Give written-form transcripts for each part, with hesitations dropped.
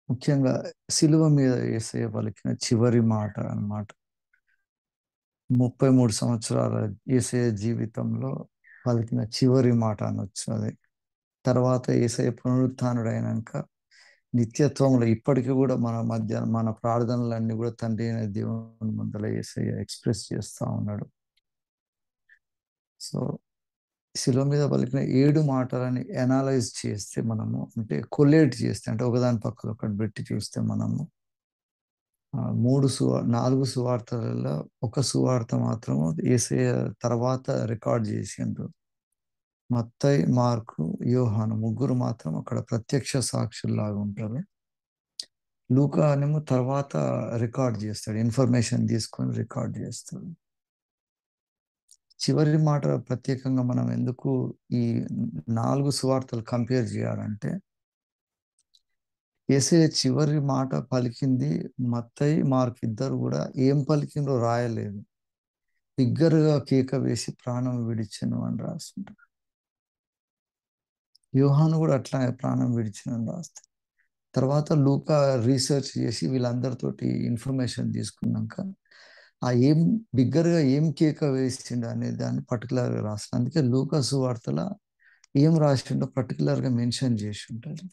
ముఖ్యంగా సిలువ మీద యేసయ్య పలికిన చివరి మాట అన్నమాట. 33 సంవత్సరాల యేసయ్య జీవితంలో పలికిన చివరి మాట అనొచ్చు అది. తర్వాత యేసయ్య పునరుత్థానుడైనాక నిత్యత్వంలో ఇప్పటికీ కూడా మన మధ్య మన ప్రార్థనలన్నీ కూడా తండ్రి అయిన దేవుని ముందర యేసయ్య ఎక్స్ప్రెస్ చేస్తా ఉన్నాడు. సో శిలువ మీద పలికిన 7 మాటలని ఎనాలైజ్ చేస్తే మనము, అంటే కొలేట్ చేస్తే, అంటే ఒకదాని పక్కన ఒకటి పెట్టి చూస్తే మనము 4 సువార్తలలో ఒక సువార్త మాత్రము యేసయ్య తర్వాత రికార్డ్ చేసిండ్రు. మత్తయి, మార్కు, యోహాను ముగ్గురు మాత్రం అక్కడ ప్రత్యక్ష సాక్షుల్లాగా ఉంటారు. లూకా ఏమో తర్వాత రికార్డ్ చేస్తాడు, ఇన్ఫర్మేషన్ తీసుకొని రికార్డ్ చేస్తాడు. చివరి మాట ప్రత్యేకంగా మనం ఎందుకు ఈ 4 సువార్తలు కంపేర్ చేయాలంటే, యేసయ్య చివరి మాట పలికింది మత్తయి, మార్కు ఇద్దరు కూడా ఏం పలికిందో రాయలేదు. బిగ్గరగా కేక వేసి ప్రాణం విడిచెను అని రాస్తుంటారు. యోహాను కూడా అట్లా ప్రాణం విడిచెను అని రాస్తారు. తర్వాత లూకా రీసెర్చ్ చేసి వీళ్ళందరితోటి ఇన్ఫర్మేషన్ తీసుకున్నాక ఏం బిగ్గరగా ఏం కేక వేసిండు అనే దాన్ని పర్టికులర్గా రాస్తాడు. అందుకే లూకా సువార్తల ఏం రాసిండో పర్టికులర్గా మెన్షన్ చేసి ఉంటాడు.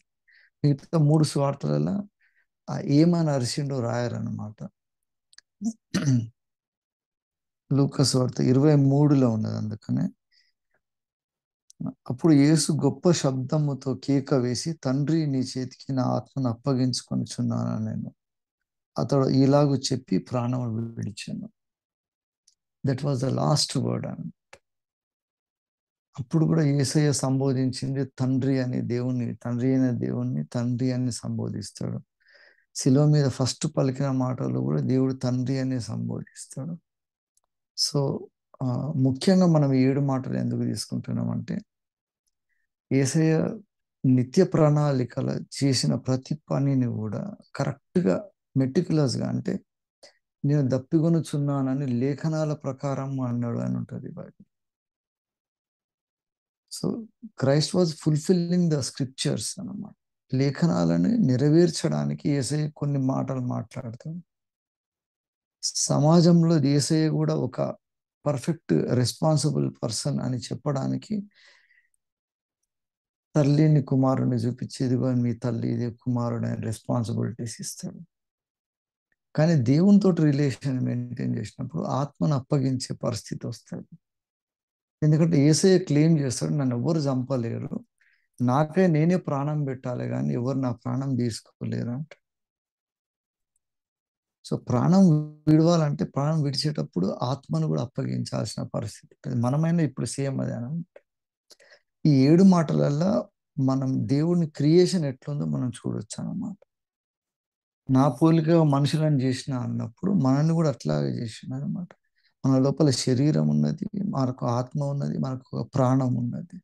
మిగతా 3 సువార్తలలో ఏమని అరిసిండో రాయరన్నమాట. లూకా సువార్త 23లో ఉన్నది. అందుకనే అప్పుడు యేసు గొప్ప శబ్దముతో కేక వేసి, తండ్రి నీ చేతికి నా ఆత్మను అప్పగించుకొనిచున్నాను నేను. అతడు ఇలాగూ చెప్పి ప్రాణం విడిచాను. That was the last word అని. అప్పుడు కూడా యేసయ్య సంబోధించింది తండ్రి అనే దేవుణ్ణి, తండ్రి అయిన దేవుణ్ణి తండ్రి అని సంబోధిస్తాడు. శిలువ మీద ఫస్ట్ పలికిన మాటలు కూడా దేవుడు తండ్రి అని సంబోధిస్తాడు. సో ముఖ్యంగా మనం 7 మాటలు ఎందుకు తీసుకుంటున్నామంటే, యేసయ్య నిత్య ప్రణాళికల చేసిన ప్రతి పనిని కూడా కరెక్ట్గా మెటిక్యులస్గా, అంటే నేను దప్పికొనుచున్నానని లేఖనాల ప్రకారం అన్నాడు అని ఉంటుంది Bible. So Christ was fulfilling the scriptures అన్నమాట. లేఖనాలను నెరవేర్చడానికి యేసయ్య కొన్ని మాటలు మాట్లాడతాడు. సమాజంలో యేసయ్య కూడా ఒక పర్ఫెక్ట్ రెస్పాన్సిబుల్ పర్సన్ అని చెప్పడానికి తల్లిని కుమారుని చూపించి, ఇదిగో మీ తల్లి, ఇదే కుమారుడు అని రెస్పాన్సిబిలిటీస్ ఇస్తాడు. కానీ దేవునితో రిలేషన్ మెయింటైన్ చేసినప్పుడు ఆత్మను అప్పగించే పరిస్థితి వస్తుంది. ఎందుకంటే యేసయ్య క్లెయిమ్ చేస్తాడు, నన్ను ఎవరు చంపలేరు, నాకే నేనే ప్రాణం పెట్టాలి కానీ ఎవరు నా ప్రాణం తీసుకోలేరు అంట. సో ప్రాణం విడవాలంటే ప్రాణం విడిచేటప్పుడు ఆత్మను కూడా అప్పగించాల్సిన పరిస్థితి. మనమైనా ఇప్పుడు సేమ్ అదే అనమాట. ఈ 7 మాటలల్లో మనం దేవుని క్రియేషన్ ఎట్లుందో మనం చూడొచ్చు అన్నమాట. నా పోలిక మనుషులను చేసిన అన్నప్పుడు మనల్ని కూడా అట్లాగే చేసిన అనమాట. మన లోపల శరీరం ఉన్నది, మనకు ఆత్మ ఉన్నది, మనకు ఒక ప్రాణం ఉన్నది.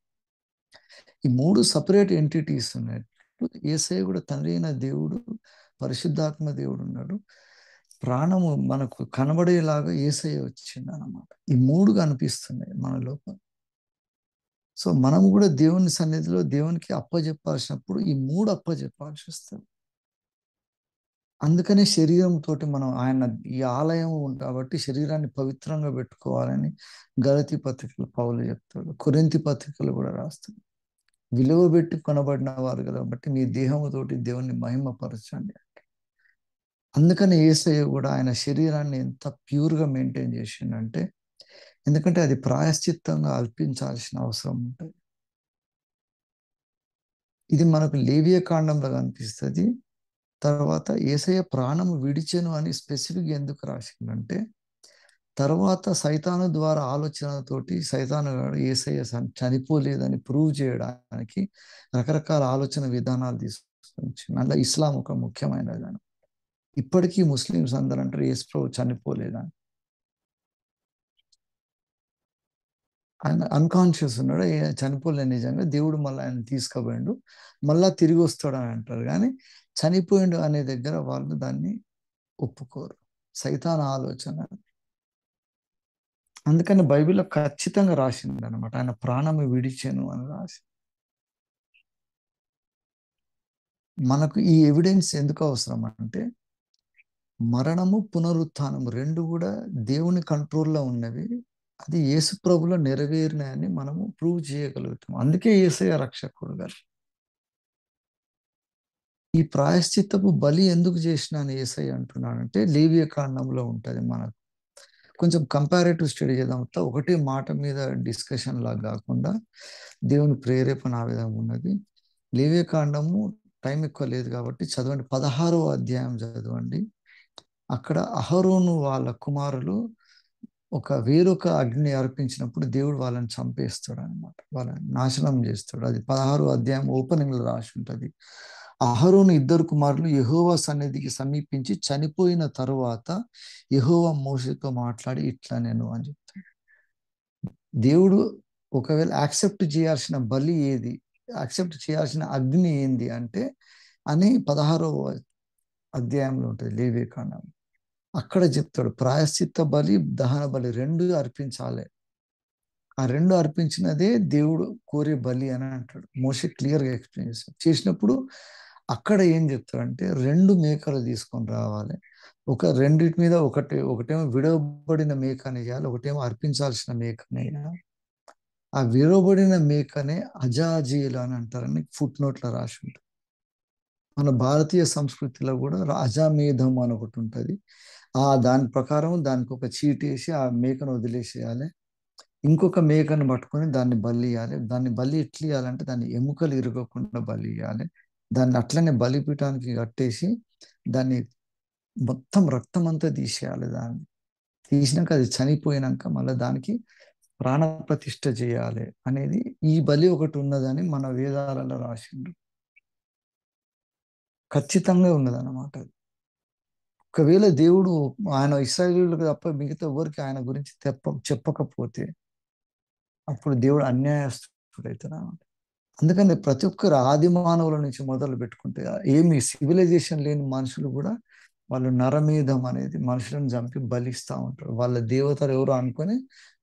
ఈ 3 సపరేట్ ఎంటిటీస్ ఉన్నాయి. యేసయ్య కూడా తండ్రి అయిన దేవుడు, పరిశుద్ధాత్మ దేవుడు ఉన్నాడు. ప్రాణము మనకు కనబడేలాగా యేసయ్య వచ్చింది అన్నమాట. ఈ 3 కనిపిస్తున్నాయి మన లోపల. సో మనము కూడా దేవుని సన్నిధిలో దేవునికి అప్పజెప్పాల్సినప్పుడు ఈ 3 అప్పజెప్పాల్సి వస్తుంది. అందుకనే శరీరంతో మనం ఆయన ఈ ఆలయం కాబట్టి శరీరాన్ని పవిత్రంగా పెట్టుకోవాలని గలతీ పత్రికలు పౌలు చెప్తాడు. కొరింథీ పత్రికలు కూడా రాస్తాడు. విలువ పెట్టి కొనబడిన వారు కాబట్టి మీ దేహముతోటి దేవుణ్ణి మహిమపరచండి. అందుకని యేసయ్య కూడా ఆయన శరీరాన్ని ఎంత ప్యూర్గా మెయింటైన్ చేసిండంటే, ఎందుకంటే అది ప్రాయశ్చిత్తంగా అల్పించాల్సిన అవసరం ఉంటుంది. ఇది మనకు లేవియ కాండంలో కనిపిస్తుంది. తర్వాత యేసయ్య ప్రాణము విడిచెను అని స్పెసిఫిక్ ఎందుకు రాసిందంటే, తర్వాత సైతాను ద్వారా ఆలోచనతోటి సైతాను యేసయ్య చనిపోలేదని ప్రూవ్ చేయడానికి రకరకాల ఆలోచన విధానాలు తీసుకొచ్చింది. అందులో ఇస్లాం ఒక ముఖ్యమైనది. ఇప్పటికీ ముస్లిమ్స్ అందరూ అంటారు యేసు ప్రభు చనిపోలేదని. ఆయన అన్కాన్షియస్ ఉన్నాడు, చనిపోలేదు నిజంగా, దేవుడు మళ్ళీ ఆయన తీసుకుపోయిండు, మళ్ళా తిరిగి వస్తాడు అని అంటారు. కానీ చనిపోయిండు అనే దగ్గర వాళ్ళు దాన్ని ఒప్పుకోరు. సైతాన్ ఆలోచన. అందుకని బైబిల్లో ఖచ్చితంగా రాసింది అనమాట, ఆయన ప్రాణము విడిచెను అని రాసి. మనకు ఈ ఎవిడెన్స్ ఎందుకు అవసరం అంటే మరణము పునరుత్థానము రెండు కూడా దేవుని కంట్రోల్లో ఉన్నవి. అది యేసు ప్రభులో నెరవేరినాయని మనము ప్రూవ్ చేయగలుగుతాం. అందుకే యేసయ్య రక్షకుడు గారు. ఈ ప్రాయశ్చిత్తపు బలి ఎందుకు చేసినాను యేసయ్య అంటున్నాడంటే లేవియ కాండంలో ఉంటుంది. మనకు కొంచెం కంపారేటివ్ స్టడీ చేద్దాం. ఒకటే మాట మీద డిస్కషన్ లాగా కాకుండా దేవుని ప్రేరేపణ ఆ విధంగా ఉన్నది. లేవియ కాండము టైం ఎక్కువ లేదు కాబట్టి చదవండి. 16వ అధ్యాయం చదవండి. అక్కడ అహరోను వాళ్ళ కుమారులు వేరొక అగ్ని అర్పించినప్పుడు దేవుడు వాళ్ళని చంపేస్తాడు అనమాట. వాళ్ళని నాశనం చేస్తాడు. అది 16వ అధ్యాయం ఓపెనింగ్ లో రాసి ఉంటుంది. అహరోను ఇద్దరు కుమారులు యెహోవా సన్నిధికి సమీపించి చనిపోయిన తరువాత యెహోవా మోషేతో మాట్లాడి ఇట్లా నేను అని చెప్తాడు. దేవుడు ఒకవేళ యాక్సెప్ట్ చేయాల్సిన బలి ఏది, యాక్సెప్ట్ చేయాల్సిన అగ్ని ఏంది అంటే అని 16వ అధ్యాయంలో ఉంటుంది లేవియకాండం. అక్కడ చెప్తాడు ప్రాయశ్చిత్త బలి దహన బలి రెండు అర్పించాలి. ఆ రెండు అర్పించినదే దేవుడు కోరే బలి అని అంటాడు. మోషే క్లియర్గా ఎక్స్ప్లెయిన్ చేస్తాడు. చేసినప్పుడు అక్కడ ఏం చెప్తాడంటే 2 మేకలు తీసుకొని రావాలి. రెండిటి మీద ఒకటేమో విడవబడిన మేకని చేయాలి, ఒకటేమో అర్పించాల్సిన మేకని చేయాలి. ఆ విడవబడిన మేకనే అజాజీలు అని అంటారని ఫుట్ నోట్లో రాసి ఉంటుంది. మన భారతీయ సంస్కృతిలో కూడా అజామేధం అని ఒకటి ఉంటుంది. దాని ప్రకారం దానికి ఒక చీటి వేసి ఆ మేకను వదిలేసేయాలి. ఇంకొక మేకను పట్టుకొని దాన్ని బలి ఇవ్వాలి. దాన్ని బలి ఎట్లా ఇవ్వాలంటే దాన్ని ఎముకలు ఇరగకుండా బలి ఇవ్వాలి. దాన్ని అట్లనే బలిపీఠానికి కట్టేసి దాన్ని మొత్తం రక్తం అంతా తీసేయాలి. దాన్ని తీసినాక అది చనిపోయినాక మళ్ళీ దానికి ప్రాణ ప్రతిష్ఠ చేయాలి అనేది ఈ బలి ఒకటి ఉన్నదని మన వేదాలలో రాసిండు. ఖచ్చితంగా ఉన్నదన్నమాట. ఒకవేళ దేవుడు ఆయన ఇశ్రాయేలీయులకు తప్ప మిగతా ఎవరికి ఆయన గురించి చెప్పకపోతే అప్పుడు దేవుడు అన్యాయస్తుడైతున్నాడు. అందుకని ప్రతి ఒక్కరు ఆది మానవుల నుంచి మొదలు పెట్టుకుంటే ఏమి సివిలైజేషన్ లేని మనుషులు కూడా వాళ్ళు నరమేధం అనేది మనుషులను చంపి బలిస్తూ ఉంటారు. వాళ్ళ దేవతలు ఎవరు అనుకొని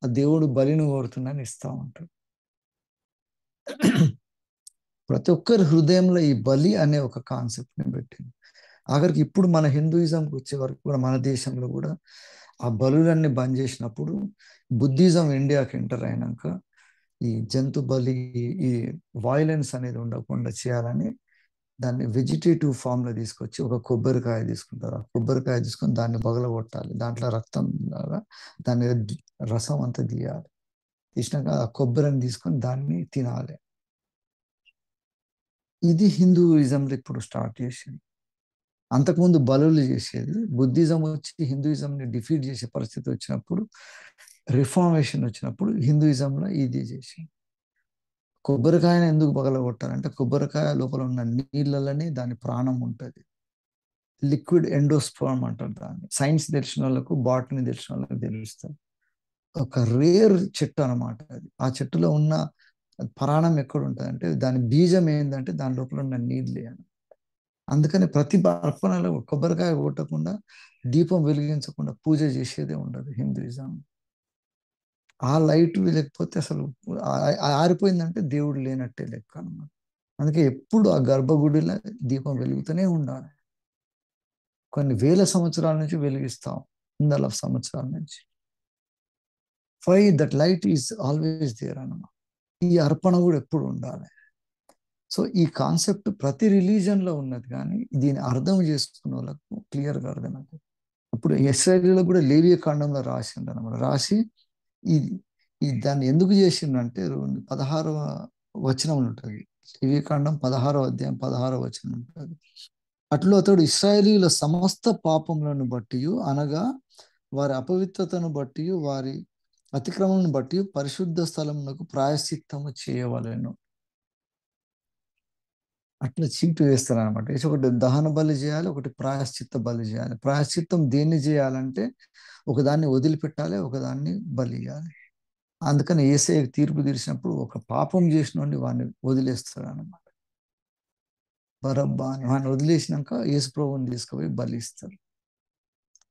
ఆ దేవుడు బలిని కోరుతుందని ఇస్తూ ఉంటారు. ప్రతి ఒక్కరి హృదయంలో ఈ బలి అనే ఒక కాన్సెప్ట్ని పెట్టింది. ఆఖరికి ఇప్పుడు మన హిందూయిజంకి వచ్చే వరకు కూడా మన దేశంలో కూడా ఆ బలులన్నీ బంద్ చేసినప్పుడు బుద్ధిజం ఇండియాకి ఎంటర్ అయినాక ఈ జంతు బలి, ఈ వైలెన్స్ అనేది ఉండకుండా చేయాలని దాన్ని వెజిటేటివ్ ఫామ్ లో తీసుకొచ్చి ఒక కొబ్బరికాయ తీసుకుంటారు. ఆ కొబ్బరికాయ తీసుకొని దాన్ని పగలగొట్టాలి. దాంట్లో రక్తం లాగా దాని రసం అంతా తీయాలి. తీసినాక ఆ కొబ్బరిని తీసుకొని దాన్ని తినాలి. ఇది హిందూయిజంలో ఇప్పుడు స్టార్ట్ చేసింది. అంతకుముందు బలులు చేసేది. బుద్ధిజం వచ్చి హిందూయిజంని డిఫీట్ చేసే పరిస్థితి వచ్చినప్పుడు, రిఫార్మేషన్ వచ్చినప్పుడు హిందూయిజంలో ఇది చేసింది. కొబ్బరికాయను ఎందుకు పగలగొట్టాలంటే కొబ్బరికాయ లోపల ఉన్న నీళ్ళలోనే దాని ప్రాణం ఉంటుంది. లిక్విడ్ ఎండోస్పర్మ్ అంటారు దాన్ని. సైన్స్ తెలిసిన వాళ్ళకు, బాటనీ తెలిసిన వాళ్ళకు తెలుస్తుంది. ఒక రేర్ చెట్టు అనమాట అది. ఆ చెట్టులో ఉన్న ప్రాణం ఎక్కడ ఉంటుంది అంటే దాని బీజం ఏంటంటే దాని లోపల ఉన్న నీళ్ళే అని. అందుకని ప్రతి అర్పణలో కొబ్బరికాయ కొట్టకుండా, దీపం వెలిగించకుండా పూజ చేసేదే ఉండదు హిందూయిజం. ఆ లైట్ లేకపోతే అసలు ఆరిపోయిందంటే దేవుడు లేనట్టే లెక్క అన్నమాట. అందుకే ఎప్పుడు ఆ గర్భగుడిలో దీపం వెలుగుతూనే ఉండాలి. కొన్ని వేల సంవత్సరాల నుంచి వెలిగిస్తాం, వందల సంవత్సరాల నుంచి. Why that light is always there అన్నమాట. ఈ అర్పణ కూడా ఎప్పుడు ఉండాలి. సో ఈ కాన్సెప్ట్ ప్రతి రిలీజన్లో ఉన్నది, కానీ దీన్ని అర్థం చేసుకున్న వాళ్ళకు క్లియర్గా అర్థమవుతుంది. ఇప్పుడు ఇశ్రాయేలీలో కూడా లేవియ కాండంలో రాసిండు అనమాట. రాసి ఈ ఈ దాన్ని ఎందుకు చేసిండంటే 16వ వచనం ఉంటుంది. లేవియ కాండం 16వ అధ్యాయం 16వ వచనం ఉంటుంది. అట్లు అతడు ఇశ్రాయేలీల సమస్త పాపములను బట్టి అనగా వారి అపవిత్రతను బట్టి వారి అతిక్రమను బట్టి పరిశుద్ధ స్థలమునకు ప్రాయశ్చిత్తము చేయవలెను. అట్లా చీటు వేస్తారు అనమాట. ఒకటి దహన బలి చేయాలి, ఒకటి ప్రాయశ్చిత్త బలి చేయాలి. ప్రాయశ్చిత్తం దేన్ని చేయాలంటే ఒకదాన్ని వదిలిపెట్టాలి, ఒకదాన్ని బలి ఇవ్వాలి. అందుకని యేసయ్య తీర్పు తీర్చినప్పుడు ఒక పాపం చేసిన వాడిని వదిలేస్తాడు అనమాట. బరబ్బా అని వాడిని వదిలేసినాక యేసు ప్రభువుని తీసుకుపోయి బలిస్తారు.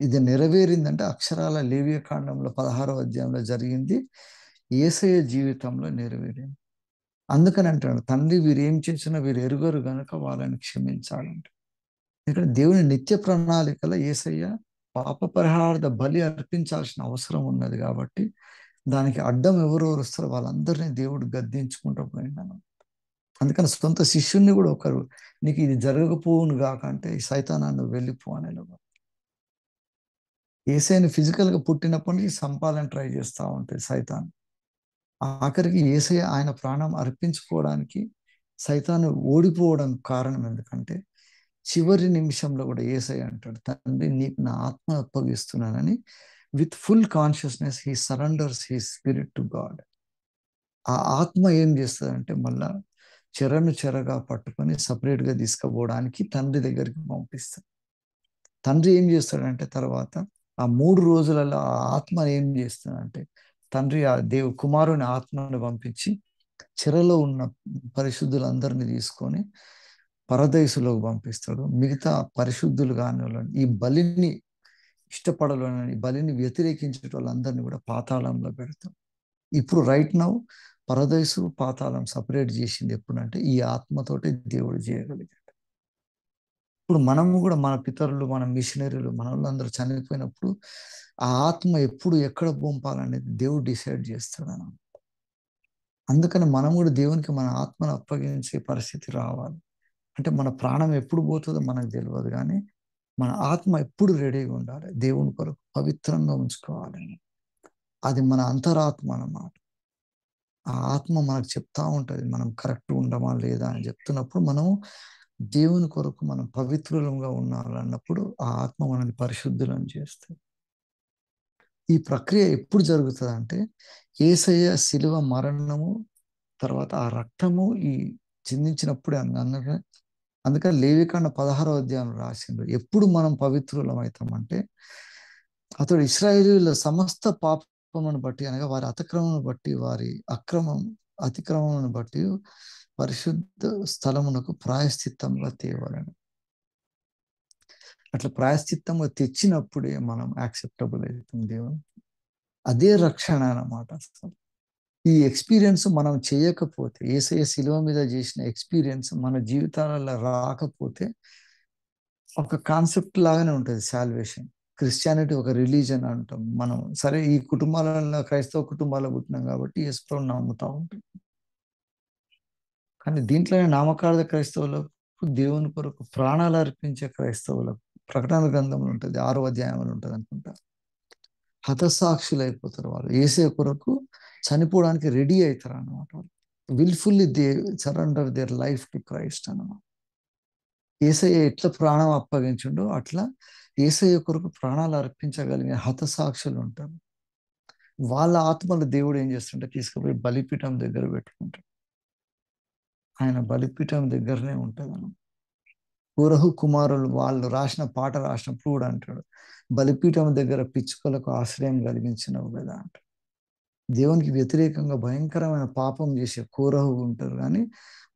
ఇది నెరవేరిందంటే అక్షరాల లేవియ కాండంలో 16వ అధ్యాయంలో జరిగింది యేసయ్య జీవితంలో నెరవేరింది. అందుకని అంటాడు, తండ్రి వీరు ఏం చేసినా వీరు ఎరుగరు గనుక వాళ్ళని క్షమించాలంట. ఇక్కడ దేవుని నిత్య ప్రణాళికలో యేసయ్య పాప పరిహారార్థ బలి అర్పించాల్సిన అవసరం ఉన్నది కాబట్టి దానికి అడ్డం ఎవరెవరు వస్తారో వాళ్ళందరినీ దేవుడు గద్దించుకుంటూ పోయిండను. అందుకని సొంత శిష్యుణ్ణి కూడా ఒకరు, నీకు ఇది జరగకపోవును గాక అంటే, ఈ సైతానాన్ని వెళ్ళిపో అని. యేసయ్యని ఫిజికల్గా పుట్టినప్పటి నుంచి సంపాలని ట్రై చేస్తూ ఉంటుంది సైతాన్. ఆఖరికి యేసయ్య ఆయన ప్రాణం అర్పించుకోవడానికి సైతాను ఓడిపోవడం కారణం ఎందుకంటే, చివరి నిమిషంలో కూడా యేసయ్య అంటాడు, తండ్రి నీకు నా ఆత్మ అప్పగిస్తున్నానని with full consciousness he surrenders he spirit to God. ఆ ఆత్మ ఏం చేస్తుందంటే మళ్ళా చెరను చెరగా పట్టుకొని సపరేట్గా తీసుకుపోవడానికి తండ్రి దగ్గరికి పంపిస్తాడు. తండ్రి ఏం చేస్తాడంటే తర్వాత ఆ 3 రోజులలో ఆ ఆత్మ ఏం చేస్తాడంటే, తండ్రి ఆ కుమారుని ఆత్మను పంపించి చెరలో ఉన్న పరిశుద్ధులందరినీ తీసుకొని పరదైసులోకి పంపిస్తాడు. మిగతా పరిశుద్ధులు కాని వాళ్ళని, ఈ బలిని ఇష్టపడలేని, బలిని వ్యతిరేకించే వాళ్ళందరినీ కూడా పాతాళంలో పెడతాడు. ఇప్పుడు రైట్ నౌ పరదైసు పాతాళం సపరేట్ చేసింది ఎప్పుడంటే ఈ ఆత్మతోటి దేవుడు చేయగలిగాడు. ఇప్పుడు మనము కూడా మన పితరులు, మన మిషనరీలు, మన వాళ్ళందరూ చనిపోయినప్పుడు ఆ ఆత్మ ఎప్పుడు ఎక్కడ పంపాలనేది దేవుడు డిసైడ్ చేస్తాడు అన్న. అందుకని మనం కూడా దేవునికి మన ఆత్మను అప్పగించే పరిస్థితి రావాలి. అంటే మన ప్రాణం ఎప్పుడు పోతుందో మనకు తెలియదు, కానీ మన ఆత్మ ఎప్పుడు రెడీగా ఉండాలి, దేవుని కొరకు పవిత్రంగా ఉంచుకోవాలి. అది మన అంతరాత్మ అన్నమాట. ఆ ఆత్మ మనకు చెప్తా ఉంటుంది మనం కరెక్ట్ ఉండమా లేదా అని చెప్తున్నప్పుడు, మనం దేవుని కొరకు మనం పవిత్రులంగా ఉండాలన్నప్పుడు ఆ ఆత్మ మనల్ని పరిశుద్ధులను చేస్తుంది. ఈ ప్రక్రియ ఎప్పుడు జరుగుతుంది అంటే, యేసయ్య శిలువ మరణము తర్వాత ఆ రక్తము ఈ చిందించినప్పుడే అన్నగా. అందుకని లేవికాండ 16వ అధ్యాయం రాసిండు, ఎప్పుడు మనం పవిత్రులం అవుతామంటే, అతడు ఇశ్రాయేలీయుల సమస్త పాపమును బట్టి అనగా వారి అతిక్రమమును బట్టి, వారి అతిక్రమమును బట్టి పరిశుద్ధ స్థలమునకు ప్రాయశ్చిత్తంగా తేవాలని. అట్లా ప్రాయశ్చిత్తంగా తెచ్చినప్పుడే మనం యాక్సెప్టబుల్ అవుతాం దేవుని. అదే రక్షణ అన్నమాట. అసలు ఈ ఎక్స్పీరియన్స్ మనం చేయకపోతే, యేసయ్య శిలువ మీద చేసిన ఎక్స్పీరియన్స్ మన జీవితాలలో రాకపోతే, ఒక కాన్సెప్ట్ లాగానే ఉంటుంది సాల్వేషన్. క్రిస్టియానిటీ ఒక రిలీజన్ అంటాం మనం. సరే, ఈ కుటుంబాలలో క్రైస్తవ కుటుంబాల్లో పుట్టినాం కాబట్టి యేసుప్రభువుని నమ్ముతా ఉంటాం. కానీ దీంట్లోనే నామకార్థ క్రైస్తవులకు, దేవుని కొరకు ప్రాణాలు అర్పించే క్రైస్తవులకు ప్రకటన గ్రంథంలో ఉంటుంది, 6వ అధ్యాయంలో ఉంటుంది అనుకుంటా, హతసాక్షులు అయిపోతారు వాళ్ళు. యేసయ్య కొరకు చనిపోవడానికి రెడీ అవుతారు అన్నమాట. Wilfully they surrender their life to Christ అన్నమాట. యేసయ్య ఎట్లా ప్రాణం అప్పగించిండో అట్లా యేసయ్య కొరకు ప్రాణాలు అర్పించగలిగిన హతసాక్షులు ఉంటారు. వాళ్ళ ఆత్మలు దేవుడు ఏం చేస్తుంటే తీసుకుపోయి బలిపీఠం దగ్గర పెట్టుకుంటాడు. ఆయన బలిపీఠం దగ్గరనే ఉంటుంది. కోరహు కుమారులు వాళ్ళు రాసినప్పుడు కూడా అంటాడు, బలిపీఠం దగ్గర పిచ్చుకలకు ఆశ్రయం కలిగించినవు కదా అంటాడు. దేవునికి వ్యతిరేకంగా భయంకరమైన పాపం చేసే కోరహు ఉంటారు, కానీ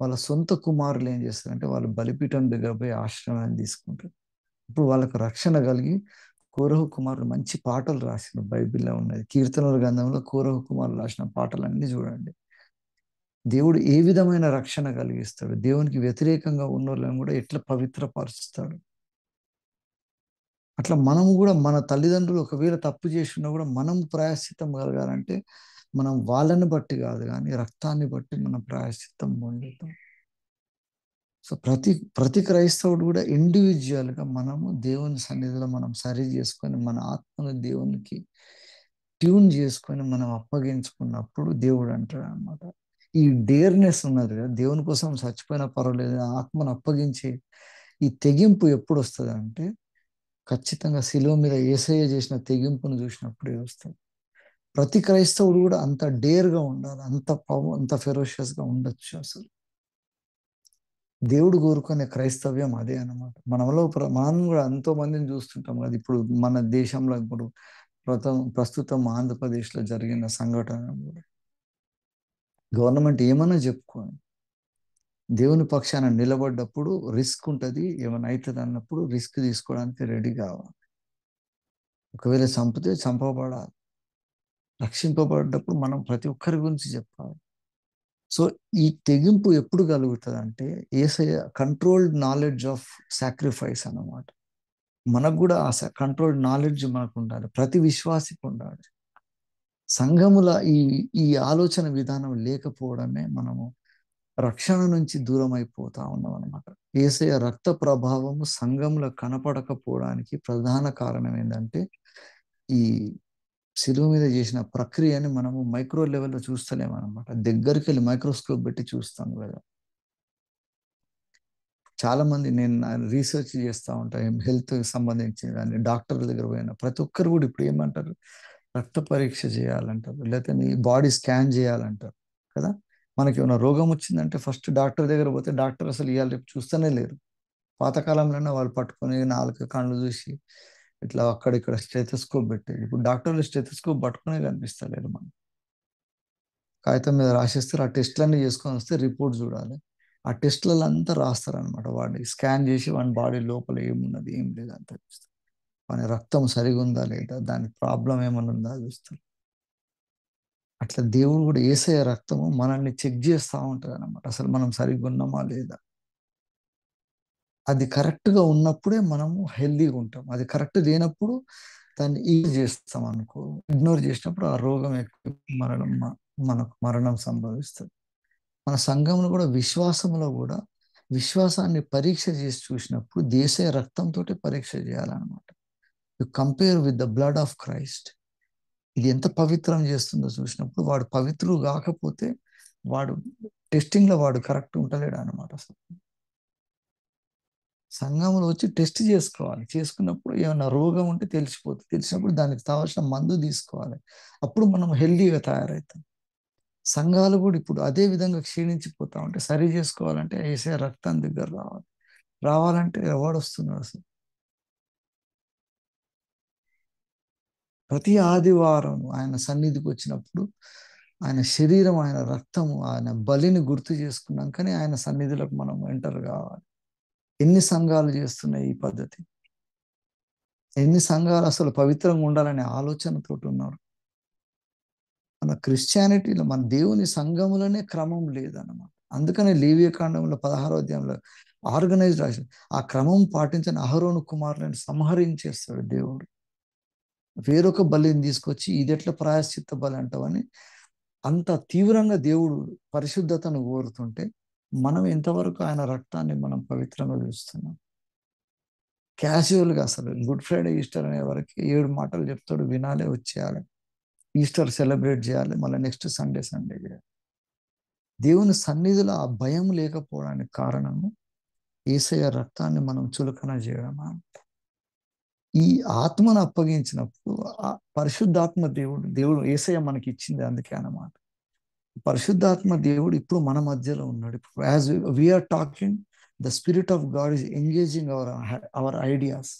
వాళ్ళ సొంత కుమారులు ఏం చేస్తారంటే వాళ్ళు బలిపీఠం దగ్గర పోయి ఆశ్రయాన్ని తీసుకుంటారు. ఇప్పుడు వాళ్ళకు రక్షణ కలిగి కోరహు కుమారులు మంచి పాటలు రాసిన బైబిల్లో ఉన్నది. కీర్తనల గ్రంథంలో కోరహు కుమారులు రాసిన పాటలన్నీ చూడండి. దేవుడు ఏ విధమైన రక్షణ కలిగిస్తాడు, దేవునికి వ్యతిరేకంగా ఉన్న వాళ్ళని కూడా ఎట్లా పవిత్రపరుస్తాడు. అట్లా మనము కూడా మన తల్లిదండ్రులు ఒకవేళ తప్పు చేసినా కూడా మనం ప్రాయశ్చిత్తం కలగాలంటే మనం వాళ్ళని బట్టి కాదు, కానీ రక్తాన్ని బట్టి మనం ప్రాయశ్చిత్తం పొందుతాం. సో ప్రతి క్రైస్తవుడు కూడా ఇండివిజువల్గా మనము దేవుని సన్నిధిలో మనం సరి చేసుకొని మన ఆత్మను దేవునికి ట్యూన్ చేసుకొని మనం అప్పగించుకున్నప్పుడు దేవుడు అంటాడు అనమాట. ఈ డేర్నెస్ ఉన్నది కదా, దేవుని కోసం చచ్చిపోయినా పర్వాలేదు ఆత్మను అప్పగించి ఈ తెగింపు ఎప్పుడు వస్తుంది అంటే, ఖచ్చితంగా శిలువ మీద యేసయ్య చేసిన తెగింపును చూసినప్పుడే వస్తుంది. ప్రతి క్రైస్తవుడు కూడా అంత డేర్గా ఉండాలి, అంత ఫెరోషియస్గా ఉండొచ్చు. అసలు దేవుడు కోరుకునే క్రైస్తవ్యం అదే అన్నమాట. మనం కూడా ఎంతో మందిని చూస్తుంటాం కదా. ఇప్పుడు మన దేశంలో ఇప్పుడు ప్రస్తుతం ఆంధ్రప్రదేశ్లో జరిగిన సంఘటన కూడా గవర్నమెంట్ ఏమన్నా చెప్పుకోండి, దేవుని పక్షాన నిలబడ్డప్పుడు రిస్క్ ఉంటుంది, ఏమైనా అవుతుంది అన్నప్పుడు రిస్క్ తీసుకోవడానికి రెడీ కావాలి. ఒకవేళ చంపితే చంపబడాలి, రక్షింపబడ్డప్పుడు మనం ప్రతి ఒక్కరి గురించి చెప్పాలి. సో ఈ తెగింపు ఎప్పుడు కలుగుతుంది అంటే యేసయ్య కంట్రోల్డ్ నాలెడ్జ్ ఆఫ్ సాక్రిఫైస్ అన్నమాట. మనకు కూడా ఆ కంట్రోల్డ్ నాలెడ్జ్ మనకు ఉండాలి, ప్రతి విశ్వాసికి ఉండాలి. సంఘముల ఈ ఈ ఆలోచన విధానం లేకపోవడమే మనము రక్షణ నుంచి దూరం అయిపోతా ఉన్నాం అనమాట. యేసయ్య రక్త ప్రభావము సంఘంలో కనపడకపోవడానికి ప్రధాన కారణం ఏంటంటే ఈ శిలువ మీద చేసిన ప్రక్రియని మనము మైక్రో లెవెల్లో చూస్తలేము అనమాట. దగ్గరికి వెళ్ళి మైక్రోస్కోప్ పెట్టి చూస్తాం కదా. చాలా మంది, నేను రీసెర్చ్ చేస్తూ ఉంటాను హెల్త్ సంబంధించి కానీ డాక్టర్ల దగ్గర పోయిన ప్రతి ఒక్కరు కూడా ఇప్పుడు ఏమంటారు, రక్త పరీక్ష చేయాలంటారు, లేకపోతే నీ బాడీ స్కాన్ చేయాలంటారు కదా. మనకి ఏమైనా రోగం వచ్చిందంటే ఫస్ట్ డాక్టర్ దగ్గర పోతే డాక్టర్ అసలు ఇవాళ రేపు చూస్తూనే లేరు. పాతకాలంలోనే వాళ్ళు పట్టుకొని నాలుగు కళ్ళు చూసి ఇట్లా అక్కడిక్కడ స్టెథోస్కోప్ పెట్టేది. ఇప్పుడు డాక్టర్లు స్టెథోస్కోప్ పట్టుకునే కనిపిస్తలేరు. మనం కాగితం మీద రాసిస్తారు, ఆ టెస్ట్లన్నీ చేసుకొని వస్తే రిపోర్ట్ చూడాలి. ఆ టెస్ట్లలో అంతా రాస్తారనమాట. వాడిని స్కాన్ చేసి వాడి బాడీ లోపల ఏమున్నది ఏం లేదు అంతా చూస్తారు. వాని రక్తం సరిగా ఉందా లేదా, దానికి ప్రాబ్లం ఏమైనా ఉందా చూస్తారు. అట్లా దేవుడు కూడా యేసయ్య రక్తము మనల్ని చెక్ చేస్తూ ఉంటుంది అనమాట. అసలు మనం సరిగ్గా ఉన్నామా లేదా. అది కరెక్ట్గా ఉన్నప్పుడే మనము హెల్దీగా ఉంటాం. అది కరెక్ట్ లేనప్పుడు దాన్ని ఇగ్నోర్ చేస్తాం అనుకో. ఇగ్నోర్ చేసినప్పుడు ఆ రోగం ఎక్కువ మనకు మరణం సంభవిస్తుంది. మన సంఘంలో కూడా విశ్వాసంలో కూడా విశ్వాసాన్ని పరీక్ష చేసి చూసినప్పుడు దేశీయ రక్తంతో పరీక్ష చేయాలన్నమాట. You compare with the blood of Christ. ఇది ఎంత పవిత్రం చేస్తుందో చూసినప్పుడు వాడు పవిత్రుడు కాకపోతే వాడు టెస్టింగ్లో వాడు కరెక్ట్ ఉంటలేడు అనమాట. అసలు సంఘంలో వచ్చి టెస్ట్ చేసుకోవాలి. చేసుకున్నప్పుడు ఏమైనా రోగం ఉంటే తెలిసిపోతుంది. తెలిసినప్పుడు దానికి కావాల్సిన మందు తీసుకోవాలి. అప్పుడు మనం హెల్దీగా తయారవుతాం. సంఘాలు కూడా ఇప్పుడు అదే విధంగా క్షీణించిపోతా ఉంటే సరి చేసుకోవాలంటే యేసయ్య రక్తం దగ్గర రావాలి. రావాలంటే ఎవడు వస్తున్నాడు అసలు. ప్రతి ఆదివారం ఆయన సన్నిధికి వచ్చినప్పుడు ఆయన శరీరం, ఆయన రక్తము, ఆయన బలిని గుర్తు చేసుకున్నాకనే ఆయన సన్నిధిలోకి మనం ఎంటర్ కావాలి. ఎన్ని సంఘాలు చేస్తున్నాయి ఈ పద్ధతి? ఎన్ని సంఘాలు అసలు పవిత్రంగా ఉండాలనే ఆలోచనతో ఉన్నారు? మన క్రిస్టియానిటీలో మన దేవుని సంఘములనే క్రమం లేదన్నమాట. అందుకనే లేవియకాండంలో 16వ అధ్యాయంలో ఆర్గనైజ్డ్ రాసి ఆ క్రమం పాటించని అహరోను కుమారులను సంహరించేస్తాడు దేవుడు. వేరొక బలిని తీసుకొచ్చి ఇది ఎట్లా ప్రాయశ్చిత్త బలి అంటావని అంత తీవ్రంగా దేవుడు పరిశుద్ధతను కోరుతుంటే మనం ఎంతవరకు ఆయన రక్తాన్ని మనం పవిత్రంగా చూస్తున్నాం? క్యాజువల్గా అసలు గుడ్ ఫ్రైడే, ఈస్టర్ అనే వరకు 7 మాటలు చెప్తాడు, వినాలే, వచ్చేయాలి. ఈస్టర్ సెలబ్రేట్ చేయాలి, మళ్ళీ నెక్స్ట్ సండే చేయాలి. దేవుని సన్నిధిలో ఆ భయం లేకపోవడానికి కారణము యేసయ్య రక్తాన్ని మనం చులకన చేయడమా? ఈ ఆత్మను అప్పగించినప్పుడు ఆ పరిశుద్ధాత్మ దేవుడు యేసయ్య మనకి ఇచ్చింది అందుకే అన్నమాట. పరిశుద్ధాత్మ దేవుడు ఇప్పుడు మన మధ్యలో ఉన్నాడు. ఇప్పుడు as we are talking, the spirit of God is engaging our ideas.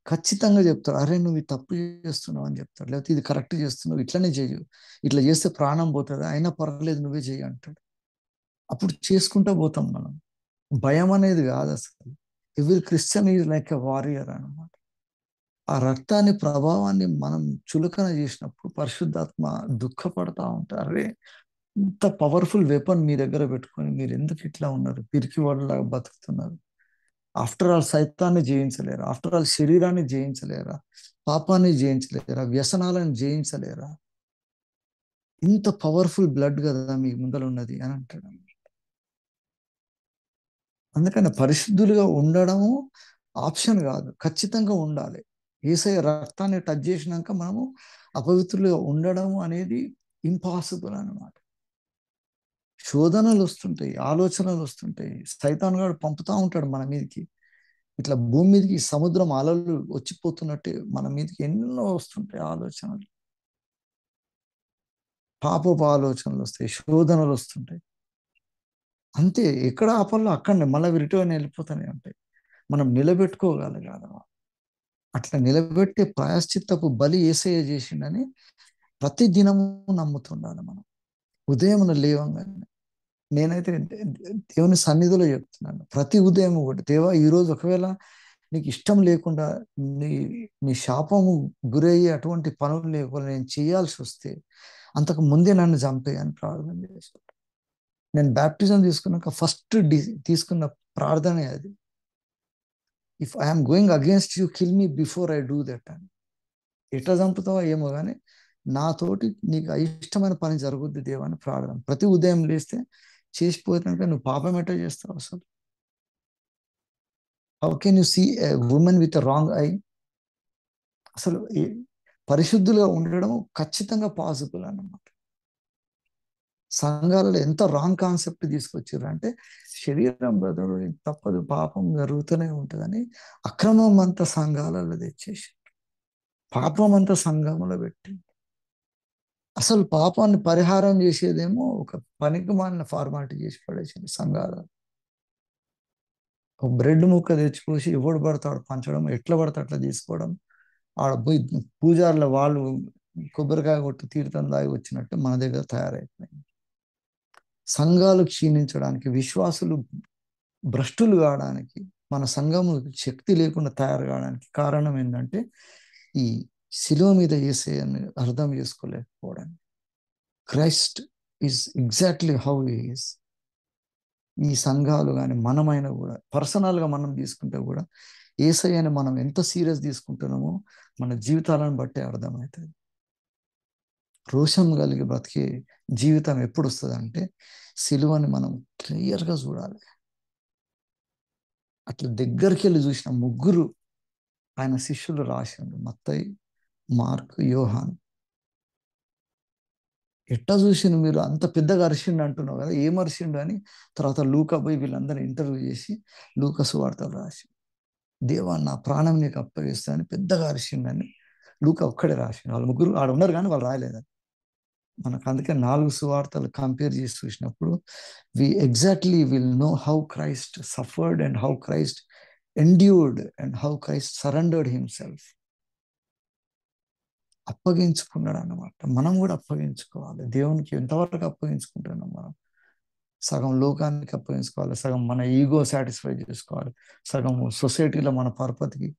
ఖచ్చితంగా చెప్తాడు, అరే నువ్వు ఇది తప్పు చేస్తున్నావు అని చెప్తాడు. లేకపోతే ఇది కరెక్ట్ చేస్తున్నావు, ఇట్లనే చేయు, ఇట్లా చేస్తే ప్రాణం పోతుంది, అయినా పర్వాలేదు నువ్వే చెయ్యి అంటాడు. అప్పుడు చేసుకుంటా పోతాం మనం. భయం అనేది కాదు అసలు. Every Christian is like a warrior అనమాట. ఆ రక్తాన్ని ప్రభావాన్ని మనం చులకన చేసినప్పుడు పరిశుద్ధాత్మ దుఃఖపడతా ఉంటారు. అరే ఇంత పవర్ఫుల్ వెపన్ మీ దగ్గర పెట్టుకొని మీరు ఎందుకు ఇట్లా ఉన్నారు, పిరికి వాళ్ళలాగా బతుకుతున్నారు? ఆఫ్టర్ ఆల్ సైతాన్ని జయించలేరా? ఆఫ్టర్ ఆల్ శరీరాన్ని జయించలేరా? పాపాన్ని జయించలేరా? వ్యసనాలను జయించలేరా? ఇంత పవర్ఫుల్ బ్లడ్ కదా మీ ముందర ఉన్నది అని అంటాడు. అందుకని పరిశుద్ధులుగా ఉండడము ఆప్షన్ కాదు, ఖచ్చితంగా ఉండాలి. యేసయ్య రక్తాన్ని టచ్ చేసినాక మనము అపవిత్రులుగా ఉండడం అనేది ఇంపాసిబుల్ అన్నమాట. శోధనలు వస్తుంటాయి, ఆలోచనలు వస్తుంటాయి, సైతాన్ గాడు పంపుతా ఉంటాడు మన మీదకి. ఇట్లా భూమి మీదకి సముద్రం అలలు వచ్చిపోతున్నట్టే మన మీదకి ఎన్నో వస్తుంటాయి ఆలోచనలు. పాపపు ఆలోచనలు వస్తాయి, శోధనలు వస్తుంటాయి. అంతే, ఎక్కడ ఆపాలో అక్కడనే మళ్ళీ రిటర్న్ వెళ్ళిపోతూనే ఉంటాయి. మనం నిలబెట్టుకోగలగాలి. అట్లా నిలబెట్టే ప్రాయశ్చిత్తపు బలి యేసయ్య చేసిండని ప్రతి దినము నమ్ముతుండాలి మనం. ఉదయం లేవంగానే నేనైతే దేవుని సన్నిధిలో చెప్తున్నాను, ప్రతి ఉదయం కూడా దేవా ఈరోజు ఒకవేళ నీకు ఇష్టం లేకుండా నీ నీ శాపము గురయ్యే అటువంటి పనులు లేకుండా నేను చేయాల్సి వస్తే అంతకు ముందే నన్ను చంపేయని ప్రార్థన చేశాడు. నేను బ్యాప్టిజం తీసుకున్నాక ఫస్ట్ తీసుకున్న ప్రార్థనే అది. If I'm going against you, kill me before I do that అని. ఎట్లా చంపుతావో ఏమో కానీ నాతోటి నీకు అయిష్టమైన పని జరుగుద్ది దేవా అని ప్రార్థన. ప్రతి ఉదయం లేస్తే చేసిపోయాక నువ్వు పాపం ఎట్లా చేస్తావు అసలు? How can you see a women with wrong eye? అసలు పరిశుద్ధులుగా ఉండడం ఖచ్చితంగా పాసిబుల్ అన్నమాట. సంఘాలలో ఎంత రాంగ్ కాన్సెప్ట్ తీసుకొచ్చారు అంటే, శరీరం బ్రదరు తప్పదు, పాపం జరుగుతూనే ఉంటుందని అక్రమం అంతా సంఘాలలో తెచ్చేసి పాపం అంతా సంఘంలో పెట్టి, అసలు పాపాన్ని పరిహారం చేసేదేమో ఒక పనికి మాలిన ఫార్మాలిటీ చేసి పడేసింది సంఘాలు. ఒక బ్రెడ్ ముక్క తెచ్చిపోసి ఎవడు పడతాడు పంచడం, ఎట్లా పడితే అట్లా తీసుకోవడం, ఆడ పోయి పూజారుల వాళ్ళు కొబ్బరికాయ కొట్టి తీర్థం దాగి వచ్చినట్టు మన దగ్గర తయారైపోయింది. సంఘాలు క్షీణించడానికి, విశ్వాసులు భ్రష్టులు కావడానికి, మన సంఘము శక్తి లేకుండా తయారు కావడానికి కారణం ఏంటంటే ఈ శిలువ మీద యేసయ్యని అర్థం చేసుకోలేకపోవడం. Christ is exactly how he is. ఈ సంఘాలు కానీ మనమైనా కూడా పర్సనల్గా మనం తీసుకుంటే కూడా యేసయ్యని మనం ఎంత సీరియస్ తీసుకుంటున్నామో మన జీవితాలను బట్టే అర్థమవుతుంది. రోషం కలిగి బ్రతికే జీవితం ఎప్పుడు వస్తుంది అంటే సిలువని మనం క్లియర్గా చూడాలి. అట్లా దగ్గరికి వెళ్ళి చూసిన ముగ్గురు ఆయన శిష్యులు రాసిండు, మత్తయి, మార్కు, యోహాన్. ఎట్టా చూసిండు మీరు? అంత పెద్దగా అరిసిండు అంటున్నావు కదా, ఏం అరిసిండు అని తర్వాత లూకా పోయి వీళ్ళందరూ ఇంటర్వ్యూ చేసి లూకా సువార్తలు రాసి, దేవా నా ప్రాణం నీకు అప్పగిస్తానని పెద్దగా అరిసిండని లూకా ఒక్కడే రాసిండు. వాళ్ళు ముగ్గురు ఆడ ఉన్నారు కానీ వాళ్ళు రాయలేదు. మనకు అందుకే 4 సువార్తలు కంపేర్ చేసి చూసినప్పుడు we exactly will know how Christ suffered and how Christ endured and how Christ surrendered himself. అప్పగించుకున్నాడు అన్నమాట. మనం కూడా అప్పగించుకోవాలి. దేవునికి ఎంతవరకు అప్పగించుకుంటున్నాం మనం? సగం లోకానికి అప్పగించుకోవాలి, సగం మన ఈగో సాటిస్ఫై చేసుకోవాలి, సగం సొసైటీలో మన పరపతికి.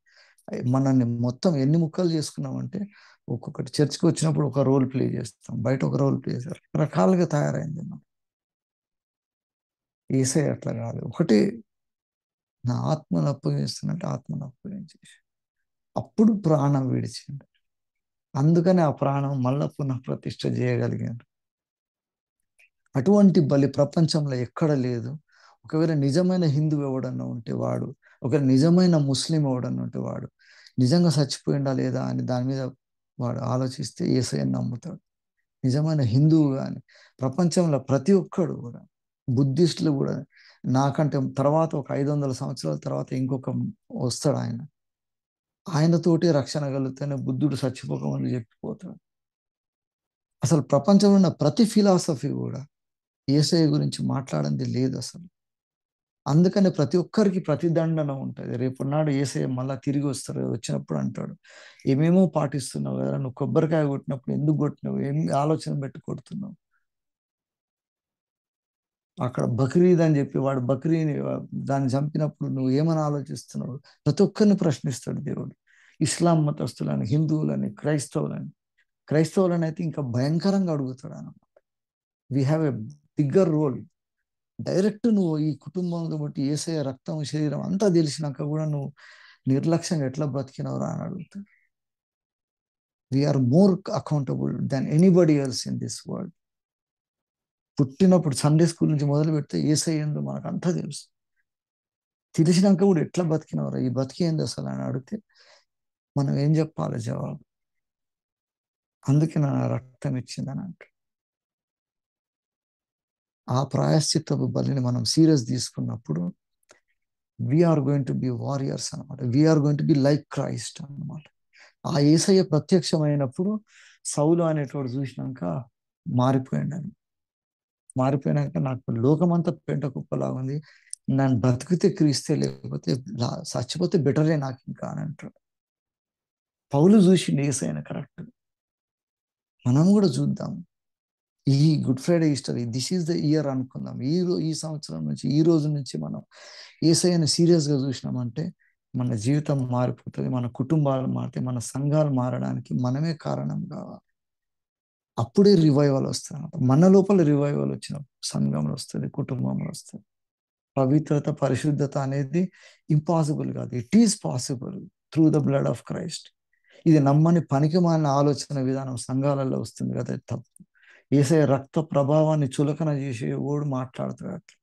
మనల్ని మొత్తం ఎన్ని ముక్కలు చేసుకున్నామంటే ఒక్కొక్కటి చర్చ్కి వచ్చినప్పుడు ఒక రోల్ ప్లే చేస్తాం, బయట ఒక రోల్ ప్లే చేస్తారు, రకరకాలుగా తయారైంది మనం. యేసయ్య అట్లా కాదు, ఒకటే నా ఆత్మను అప్పగిస్తున్నట్టు ఆత్మను అప్పగించేసి అప్పుడు ప్రాణం విడిచిండు. అందుకని ఆ ప్రాణం మళ్ళా పునః ప్రతిష్ఠ చేయగలిగాడు. అటువంటి బలి ప్రపంచంలో ఎక్కడ లేదు. ఒకవేళ నిజమైన హిందూ ఎవడన్నా ఉంటే వాడు, ఒకవేళ నిజమైన ముస్లిం ఎవడన్నా ఉంటే వాడు నిజంగా చచ్చిపోయిందా లేదా అని దాని మీద వాడు ఆలోచిస్తే యేసయ్యని నమ్ముతాడు. నిజమైన హిందువు కానీ ప్రపంచంలో ప్రతి ఒక్కడు కూడా, బుద్ధిస్టులు కూడా, నాకంటే తర్వాత ఒక 500 సంవత్సరాల తర్వాత ఇంకొక వస్తాడు ఆయన, ఆయనతోటి రక్షణ కలుగుతూనే బుద్ధుడు చచ్చిపోకముందు చెప్పిపోతాడు. అసలు ప్రపంచంలో ఉన్న ప్రతి ఫిలాసఫీ కూడా యేసయ్య గురించి మాట్లాడింది లేదు అసలు. అందుకని ప్రతి ఒక్కరికి ప్రతిదండన ఉంటుంది. రేపు నాడు యేసయ్య మళ్ళా తిరిగి వస్తారు, వచ్చినప్పుడు అంటాడు, ఏమేమో పాటిస్తున్నావు కదా, నువ్వు కొబ్బరికాయ కొట్టినప్పుడు ఎందుకు కొట్టినావు, ఏం ఆలోచన పెట్టి కొడుతున్నావు? అక్కడ బక్రీద్ అని చెప్పి వాడు బక్రీని దాన్ని చంపినప్పుడు నువ్వు ఏమని ఆలోచిస్తున్నావు? ప్రతి ఒక్కరిని ప్రశ్నిస్తాడు దేవుడు. ఇస్లాం మతస్థులని, హిందువులని, క్రైస్తవులని అయితే ఇంకా భయంకరంగా అడుగుతాడు అన్నమాట. We have a bigger role. Direct నువ్వు ఈ కుటుంబంతో బట్టి యేసయ్య రక్తం శరీరం అంతా తెలిసినాక కూడా నువ్వు నిర్లక్ష్యంగా ఎట్లా బ్రతికినవరా అని అడుగుతాడు. We are more accountable than anybody else in this world. పుట్టినప్పుడు సండే స్కూల్ నుంచి మొదలు పెడితే యేసయ్య ఏందో మనకు అంతా తెలుసు. తెలిసినాక కూడా ఎట్లా బతికినవరా, ఈ బతికేంది అసలు అని అడిగితే మనం ఏం చెప్పాలి జవాబు? అందుకే నా రక్తం ఇచ్చిందని అంట. ఆ ప్రాయశ్చిత్తపు బలిని మనం సీరియస్ తీసుకున్నప్పుడు we are going to be warriors అనమాట. We are going to be like Christ అనమాట. ఆ యేసయ్య ప్రత్యక్షమైనప్పుడు సౌలు అనేటోడు చూసినాక మారిపోయాడు. మారిపోయినాక నాకు లోకమంతా పెంట కుప్పలా ఉంది, నన్ను బ్రతికితే క్రీస్తే, లేకపోతే చచ్చిపోతే బెటరే నాకు ఇంకా అని అంటాడు. పౌలు చూసిండు యేసయ్యను కరెక్ట్. మనం కూడా చూద్దాం. ఈ good Friday, Easter, this is the year అనుకుందాం. ఈ సంవత్సరం నుంచి, ఈ రోజు నుంచి మనం యేసయ్యను సీరియస్గా చూసినామంటే మన జీవితం మారిపోతుంది, మన కుటుంబాలు మారుతాయి, మన సంఘాలు మారడానికి మనమే కారణం కావాలి. అప్పుడే రివైవల్ వస్తుంది. మన లోపల రివైవల్ వచ్చినప్పుడు సంఘంలో వస్తుంది, కుటుంబంలో వస్తుంది. పవిత్రత, పరిశుద్ధత అనేది ఇంపాసిబుల్ కాదు, it is possible through the blood of Christ. ఇది నమ్మని పనికి మాలిన ఆలోచన విధానం సంఘాలలో వస్తుంది కదా, తప్పు. యేసయ్య రక్త ప్రభావాన్ని చులకన చేసి ఓడు మాట్లాడతాడు అట్లా.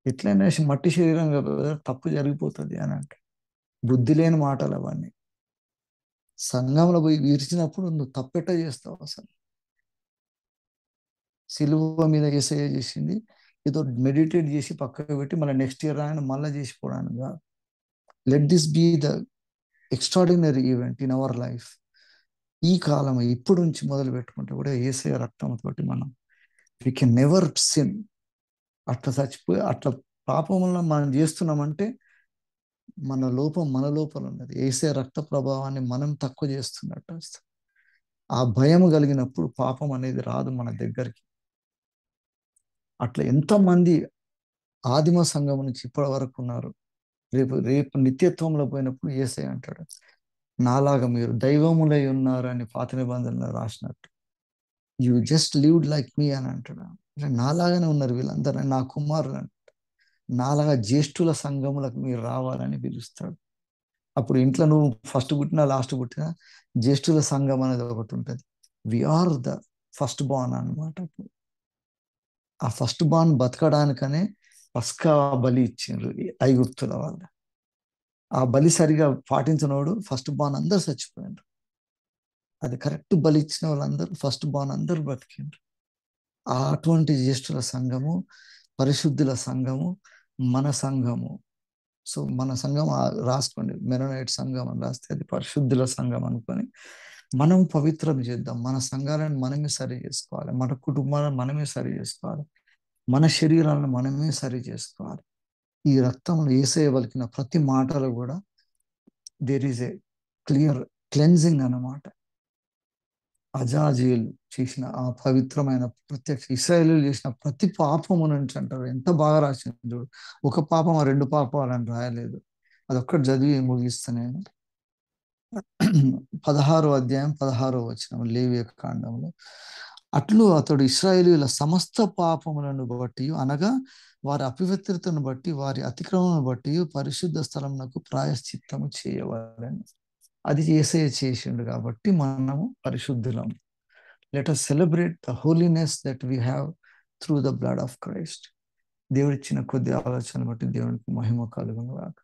ఎట్లయినా మట్టి శరీరంగా తప్పు జరిగిపోతుంది అని అంటే బుద్ధి లేని మాటలు అవన్నీ. సంఘంలో పోయి విరిచినప్పుడు నువ్వు తప్పెట్ట చేస్తావు అసలు. సిలువ మీద యేసయ్య చేసింది ఏదో మెడిటేట్ చేసి పక్కకు పెట్టి మళ్ళీ నెక్స్ట్ ఇయర్ ఆయన మళ్ళీ చేసిపోవడానికి కాదు. Let this be the extraordinary event in our life. ఈ కాలం ఇప్పుడు నుంచి మొదలు పెట్టుకుంటే కూడా యేసయ్య రక్తంతో మనం వి కెన్ నెవర్ సిన్. అట్లా చచ్చిపోయి అట్లా పాపంలో మనం చేస్తున్నామంటే మన లోపల ఉన్నది. యేసయ్య రక్త ప్రభావాన్ని మనం తక్కువ చేస్తున్నట్టు. ఆ భయం కలిగినప్పుడు పాపం అనేది రాదు మన దగ్గరికి. అట్లా ఎంతమంది ఆదిమ సంఘం నుంచి ఇప్పటి వరకు ఉన్నారు. రేపు రేపు నిత్యత్వంలో పోయినప్పుడు యేసయ్య అంటాడు, నాలాగా మీరు దైవములై ఉన్నారు అని పాత నిబంధనలో రాసినట్టు. యు జస్ట్ లివ్డ్ లైక్ మీ అని అంటాడు. అంటే నాలాగానే ఉన్నారు వీళ్ళందరూ, నా కుమారులు అంట. నాలాగా జ్యేష్ఠుల సంఘములకు మీరు రావాలని పిలుస్తాడు. అప్పుడు ఇంట్లో నువ్వు ఫస్ట్ పుట్టినా లాస్ట్ పుట్టినా జ్యేష్ఠుల సంఘం అనేది ఒకటి ఉంటుంది. We are the first born అనమాట. ఆ ఫస్ట్ బార్న్ బతకడానికనే పస్కా బలి ఇచ్చిండ్రు ఐగుప్తుల వాళ్ళ. ఆ బలి సరిగా పాటించినోడు ఫస్ట్ బార్న్ అందరు చచ్చిపోయిండ్రు. అది కరెక్ట్ బలి ఇచ్చిన వాళ్ళందరూ ఫస్ట్ బార్న్ అందరూ బతికిండ్రు. అటువంటి జ్యేష్ఠుల సంఘము, పరిశుద్ధుల సంఘము మన సంఘము. సో మన సంఘం రాసుకోండి, మెరోనైట్ సంఘం అని రాస్తే అది పరిశుద్ధుల సంఘం అనుకొని మనం పవిత్రం చేద్దాం. మన సంఘాలను మనమే సరి చేసుకోవాలి, మన కుటుంబాలను మనమే సరి చేసుకోవాలి, మన శరీరాలను మనమే సరి చేసుకోవాలి. ఈ రక్తంలో యేసయ్య పలికిన ప్రతి మాటలు కూడా there is a clear cleansing అన్నమాట. అజాజీలు చేసిన ఆ పవిత్రమైన ప్రత్యక్ష ఇశ్రాయేలీయులు చేసిన ప్రతి పాపము నుంచి అంటారు. ఎంత బాగా రాసింది చూడు. ఒక పాపం, రెండు పాపాలని రాయలేదు. అదొక్కటి చదివి ముగిస్తా నేను. 16వ అధ్యాయం 16వ వచనం లేవియ కాండంలో, అట్లు అతడు ఇశ్రాయేలీయుల సమస్త పాపములను బట్టి అనగా వారి అపవిత్రతను బట్టి వారి అతిక్రమణను బట్టి పరిశుద్ధ స్థలమునకు ప్రాయశ్చిత్తము చేయవాలని. అది యేసయ్య చేసిండు కాబట్టి మనము పరిశుద్ధులం. Let us celebrate the holiness that we have through the blood of Christ. దేవుడిచ్చిన కొద్ది ఆలోచన బట్టి దేవునికి మహిమ కలుగును గాక.